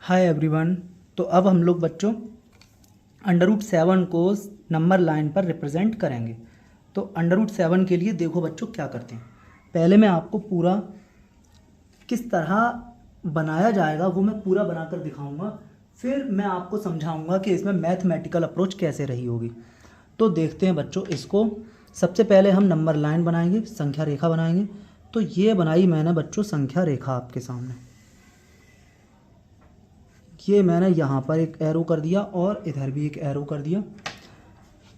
Hi everyone. तो अब हम लोग बच्चों √7 को नंबर लाइन पर रिप्रेजेंट करेंगे। तो √7 के लिए देखो बच्चों क्या करते हैं। पहले मैं आपको पूरा किस तरह बनाया जाएगा वो मैं पूरा बनाकर दिखाऊंगा, फिर मैं आपको समझाऊंगा कि इसमें मैथमेटिकल अप्रोच कैसे रही होगी। तो देखते हैं बच्चों इसको। सबसे पहले हम नंबर लाइन बनाएंगे, संख्या रेखा बनाएंगे। तो ये बनाई मैंने बच्चों संख्या रेखा आपके सामने। ये मैंने यहाँ पर एक एरो कर दिया और इधर भी एक एरो कर दिया।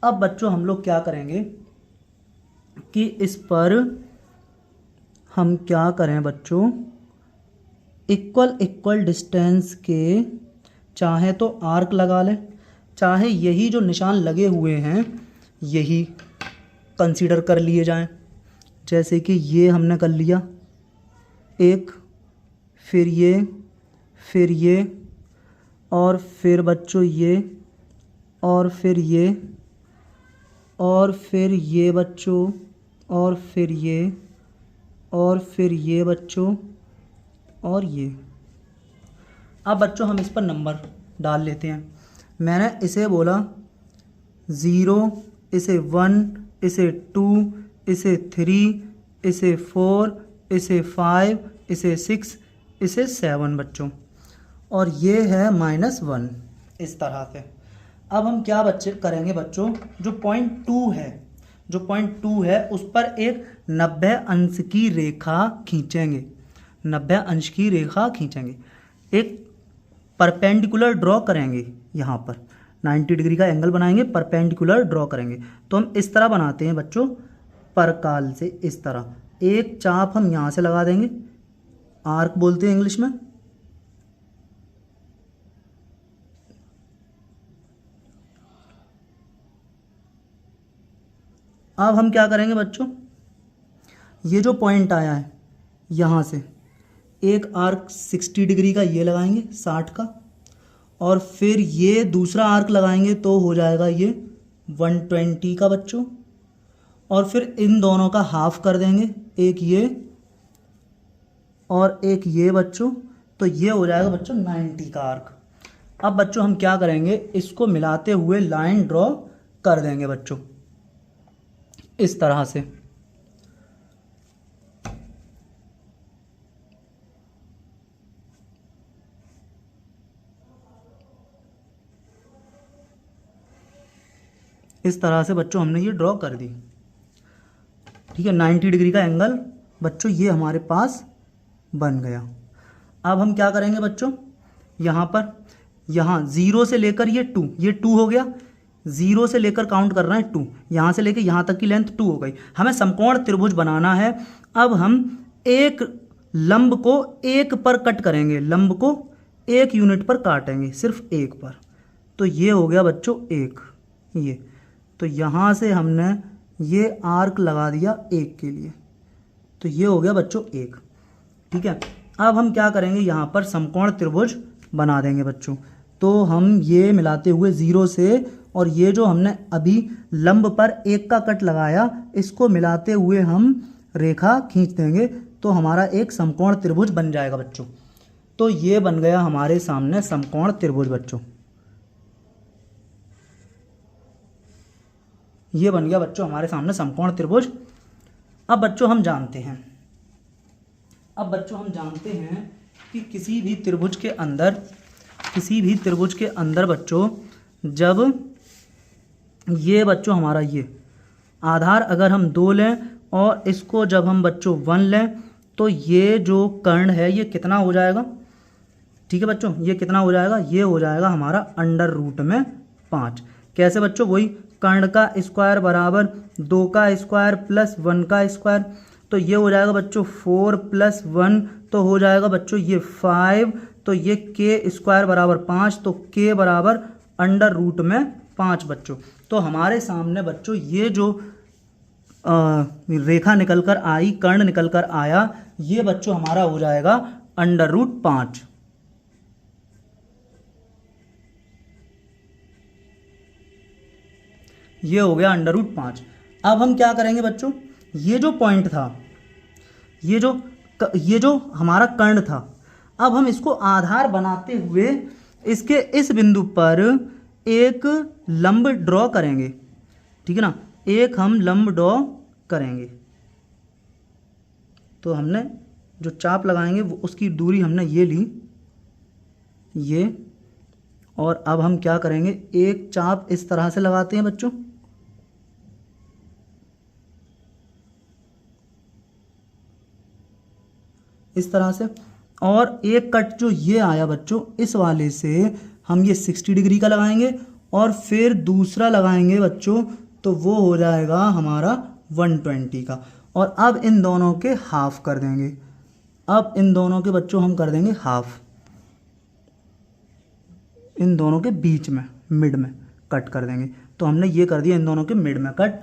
अब बच्चों हम लोग क्या करेंगे कि इस पर हम क्या करें बच्चों, इक्वल डिस्टेंस के चाहे तो आर्क लगा लें, चाहे यही जो निशान लगे हुए हैं यही कंसीडर कर लिए जाएं। जैसे कि ये हमने कर लिया एक, फिर ये और फिर बच्चों ये, और फिर ये, और फिर ये बच्चों, और फिर ये, और फिर ये बच्चों, और ये। अब बच्चों हम इस पर नंबर डाल लेते हैं। मैंने इसे बोला 0, इसे 1, इसे 2, इसे 3, इसे 4, इसे 5, इसे 6, इसे 7 बच्चों, और ये है -1 इस तरह से। अब हम क्या करेंगे बच्चों, जो पॉइंट 2 है उस पर एक 90 अंश की रेखा खींचेंगे। 90 अंश की रेखा खींचेंगे, एक परपेंडिकुलर ड्रॉ करेंगे। यहाँ पर 90 डिग्री का एंगल बनाएंगे, परपेंडिकुलर ड्रॉ करेंगे। तो हम इस तरह बनाते हैं बच्चों, परकाल से इस तरह एक चाप हम यहाँ से लगा देंगे, आर्क बोलते हैं इंग्लिश में। अब हम क्या करेंगे बच्चों, ये जो पॉइंट आया है यहाँ से एक आर्क 60 डिग्री का ये लगाएंगे, 60 का, और फिर ये दूसरा आर्क लगाएंगे तो हो जाएगा ये 120 का बच्चों, और फिर इन दोनों का हाफ कर देंगे, एक ये और एक ये बच्चों। तो ये हो जाएगा बच्चों 90 का आर्क। अब बच्चों हम क्या करेंगे, इसको मिलाते हुए लाइन ड्रॉ कर देंगे बच्चों इस तरह से। इस तरह से बच्चों हमने ये ड्रॉ कर दी। ठीक है, 90 डिग्री का एंगल बच्चों ये हमारे पास बन गया। अब हम क्या करेंगे बच्चों, यहाँ पर यहाँ 0 से लेकर ये 2 हो गया। 0 से लेकर काउंट कर रहे हैं 2, यहाँ से लेकर यहाँ तक की लेंथ 2 हो गई। हमें समकोण त्रिभुज बनाना है। अब हम एक लंब को 1 पर कट करेंगे, लंब को 1 यूनिट पर काटेंगे, सिर्फ 1 पर। तो ये हो गया बच्चों 1 ये। तो यहाँ से हमने ये आर्क लगा दिया 1 के लिए, तो ये हो गया बच्चों 1। ठीक है, अब हम क्या करेंगे, यहाँ पर समकोण त्रिभुज बना देंगे बच्चों। तो हम ये मिलाते हुए 0 से, और ये जो हमने अभी लंब पर 1 का कट लगाया, इसको मिलाते हुए हम रेखा खींच देंगे, तो हमारा एक समकोण त्रिभुज बन जाएगा बच्चों। तो ये बन गया हमारे सामने समकोण त्रिभुज बच्चों। ये बन गया बच्चों हमारे सामने समकोण त्रिभुज। अब बच्चों हम जानते हैं कि किसी भी त्रिभुज के अंदर बच्चों, जब ये बच्चों हमारा ये आधार अगर हम 2 लें और इसको जब हम बच्चों 1 लें, तो ये जो कर्ण है ये कितना हो जाएगा। ठीक है बच्चों, ये कितना हो जाएगा, ये हो जाएगा हमारा √5। कैसे बच्चों, वही कर्ण का स्क्वायर बराबर 2 का स्क्वायर प्लस 1 का स्क्वायर। तो ये हो जाएगा बच्चों 4 + 1, तो हो जाएगा बच्चों ये 5। तो ये के स्क्वायर बराबर 5, तो के बराबर √5 बच्चों। तो हमारे सामने बच्चों ये जो रेखा निकल कर आई, कर्ण निकल कर आया, ये बच्चों हमारा हो जाएगा √5। ये हो गया √5। अब हम क्या करेंगे बच्चों, ये जो पॉइंट था, ये जो हमारा कर्ण था, अब हम इसको आधार बनाते हुए इसके इस बिंदु पर एक लंब ड्रॉ करेंगे, ठीक है ना, एक हम लंब ड्रॉ करेंगे। तो हमने जो चाप लगाएंगे वो उसकी दूरी हमने ये ली, ये, और अब हम क्या करेंगे, एक चाप इस तरह से लगाते हैं बच्चों, इस तरह से, और एक कट जो ये आया बच्चों इस वाले से हम ये 60 डिग्री का लगाएंगे और फिर दूसरा लगाएंगे बच्चों, तो वो हो जाएगा हमारा 120 का। और अब इन दोनों के हाफ कर देंगे, अब इन दोनों के बच्चों हम कर देंगे हाफ, इन दोनों के बीच में मिड में कट कर देंगे। तो हमने ये कर दिया इन दोनों के मिड में कट।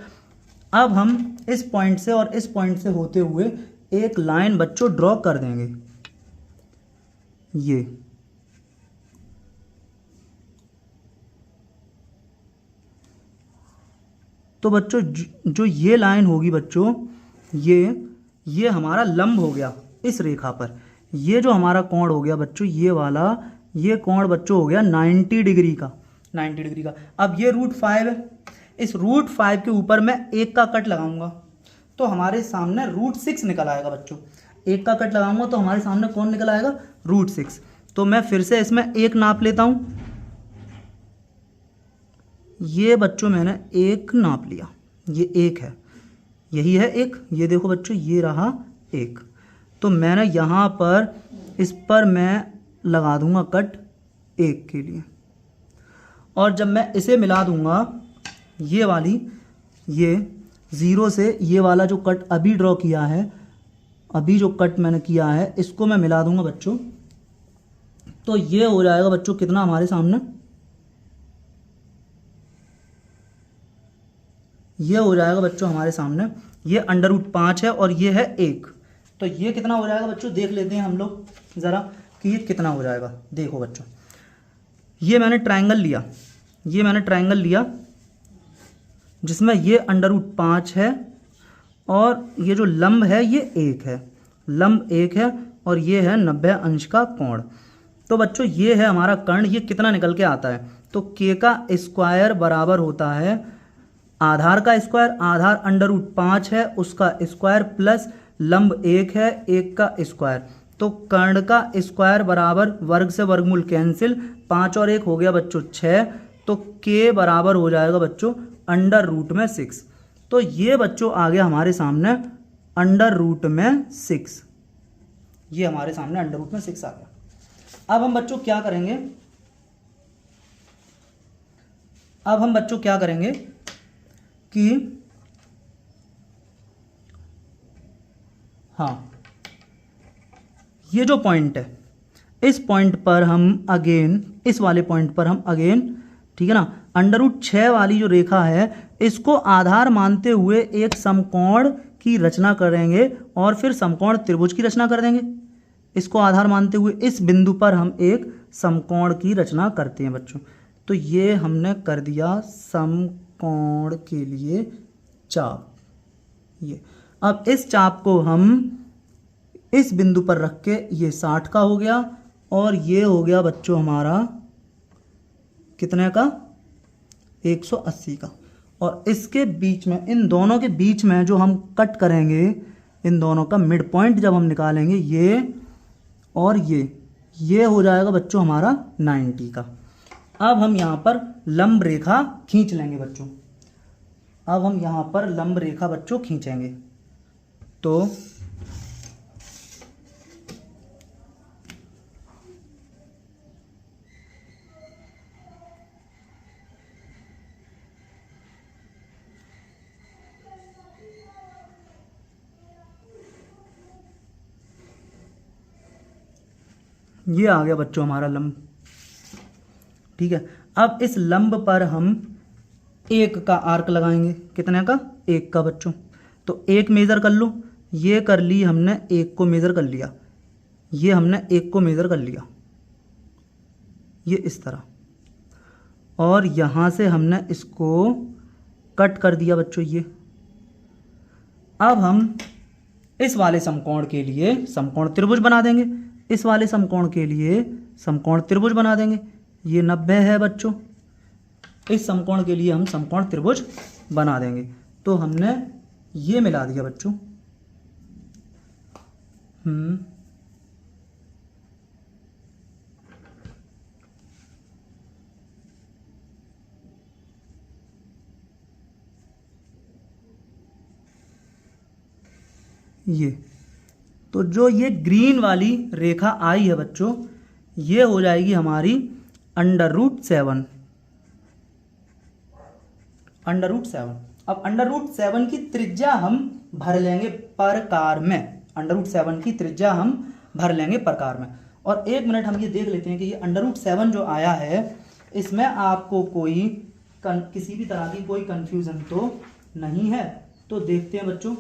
अब हम इस पॉइंट से और इस पॉइंट से होते हुए एक लाइन बच्चों ड्रॉ कर देंगे, ये, तो बच्चों जो ये लाइन होगी बच्चों, ये हमारा लंब हो गया इस रेखा पर। ये जो हमारा कोण हो गया बच्चों, ये वाला, ये कोण बच्चों हो गया 90 डिग्री का, 90 डिग्री का। अब ये √5 है, इस √5 के ऊपर मैं एक का कट लगाऊंगा तो हमारे सामने √6 निकल आएगा बच्चों। एक का कट लगाऊंगा तो हमारे सामने कौन निकल आएगा, √6। तो मैं फिर से इसमें एक नाप लेता हूँ, ये बच्चों मैंने एक नाप लिया, ये एक है, यही है एक, ये देखो बच्चों ये रहा एक। तो मैंने यहाँ पर इस पर मैं लगा दूंगा कट एक के लिए, और जब मैं इसे मिला दूंगा ये वाली, ये 0 से ये वाला जो कट अभी ड्रॉ किया है, अभी जो कट मैंने किया है इसको मैं मिला दूंगा बच्चों, तो ये हो जाएगा बच्चों कितना हमारे सामने, ये हो जाएगा बच्चों हमारे सामने, ये √5 है और ये है 1। तो ये कितना हो जाएगा बच्चों, देख लेते हैं हम लोग ज़रा कि ये कितना हो जाएगा। देखो बच्चों, ये मैंने ट्रायंगल लिया, ये मैंने ट्रायंगल लिया जिसमें ये √5 है और ये जो लंब है ये 1 है, लंब 1 है और ये है 90 अंश का कोण। तो बच्चों ये है हमारा कर्ण, ये कितना निकल के आता है, तो k का स्क्वायर बराबर होता है आधार का स्क्वायर, आधार √5 है उसका स्क्वायर प्लस लंब 1 है 1 का स्क्वायर। तो कर्ण का स्क्वायर बराबर वर्ग से वर्गमूल कैंसिल, 5 और 1 हो गया बच्चों 6, तो k बराबर हो जाएगा बच्चों √6। तो ये बच्चों आ गया हमारे सामने √6, ये हमारे सामने √6 आ गया। अब हम बच्चों क्या करेंगे, अब हम बच्चों क्या करेंगे कि हाँ, ये जो पॉइंट है इस पॉइंट पर हम अगेन, इस वाले पॉइंट पर हम अगेन, ठीक है ना, √6 वाली जो रेखा है इसको आधार मानते हुए एक समकोण की रचना करेंगे और फिर समकोण त्रिभुज की रचना कर देंगे। इसको आधार मानते हुए इस बिंदु पर हम एक समकोण की रचना करते हैं बच्चों। तो ये हमने कर दिया समकोण के लिए चाप, ये। अब इस चाप को हम इस बिंदु पर रख के, ये 60 का हो गया और ये हो गया बच्चों हमारा कितने का, 180 का। और इसके बीच में, इन दोनों के बीच में जो हम कट करेंगे, इन दोनों का मिड पॉइंट जब हम निकालेंगे, ये और ये हो जाएगा बच्चों हमारा 90 का। अब हम यहाँ पर लंब रेखा खींच लेंगे बच्चों, अब हम यहाँ पर लंब रेखा बच्चों खींचेंगे। तो ये आ गया बच्चों हमारा लंब, ठीक है। अब इस लंब पर हम 1 का आर्क लगाएंगे, कितने का, 1 का बच्चों। तो 1 मेज़र कर लो, ये कर ली हमने, 1 को मेज़र कर लिया, ये हमने 1 को मेज़र कर लिया, ये इस तरह, और यहाँ से हमने इसको कट कर दिया बच्चों, ये। अब हम इस वाले समकोण के लिए समकोण त्रिभुज बना देंगे। इस वाले समकोण के लिए समकोण त्रिभुज बना देंगे। ये 90 है बच्चों, इस समकोण के लिए हम समकोण त्रिभुज बना देंगे। तो हमने ये मिला दिया बच्चों। ये तो जो ये ग्रीन वाली रेखा आई है बच्चों, ये हो जाएगी हमारी √7। √7। अब √7 की त्रिज्या हम भर लेंगे प्रकार में। √7 की त्रिज्या हम भर लेंगे प्रकार में। और एक मिनट हम ये देख लेते हैं कि ये √7 जो आया है, इसमें आपको कोई किसी भी तरह की कोई कंफ्यूजन तो नहीं है। तो देखते हैं बच्चों,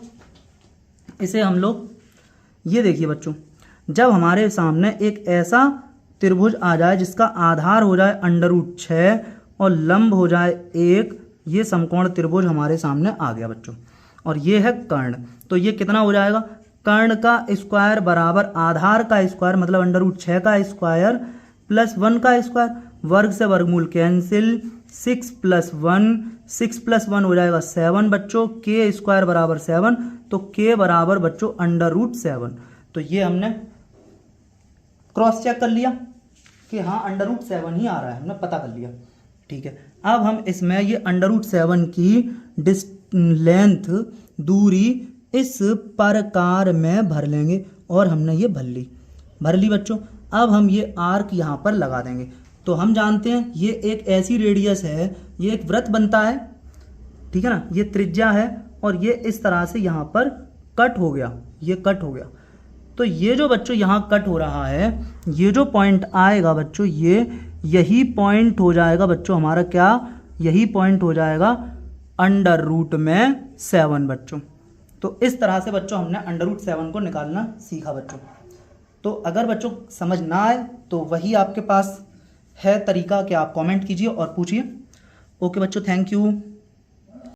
इसे हम लोग, ये देखिए बच्चों, जब हमारे सामने एक ऐसा त्रिभुज आ जाए जिसका आधार हो जाए √6 और लंब हो जाए 1, ये समकोण त्रिभुज हमारे सामने आ गया बच्चों। और ये है कर्ण। तो ये कितना हो जाएगा? कर्ण का स्क्वायर बराबर आधार का स्क्वायर मतलब √6 का स्क्वायर प्लस 1 का स्क्वायर, वर्ग से वर्गमूल कैंसिल, 6 + 1, 6 + 1 हो जाएगा 7 बच्चों, के स्क्वायर बराबर 7, तो के बराबर बच्चों √7। तो ये हमने क्रॉस चेक कर लिया कि हाँ √7 ही आ रहा है, हमने पता कर लिया। ठीक है, अब हम इसमें ये √7 की लेंथ दूरी इस प्रकार में भर लेंगे। और हमने ये भर ली बच्चों। अब हम ये आर्क यहाँ पर लगा देंगे। तो हम जानते हैं ये एक ऐसी रेडियस है, ये एक वृत्त बनता है, ठीक है ना, ये त्रिज्या है और ये इस तरह से यहाँ पर कट हो गया, ये कट हो गया। तो ये जो बच्चों यहाँ कट हो रहा है, ये जो पॉइंट आएगा बच्चों, ये यही पॉइंट हो जाएगा बच्चों हमारा, क्या, यही पॉइंट हो जाएगा √7 बच्चों। तो इस तरह से बच्चों हमने √7 को निकालना सीखा बच्चों। तो अगर बच्चों समझ ना आए तो वही आपके पास है तरीका कि आप कमेंट कीजिए और पूछिए। ओके बच्चों, थैंक यू।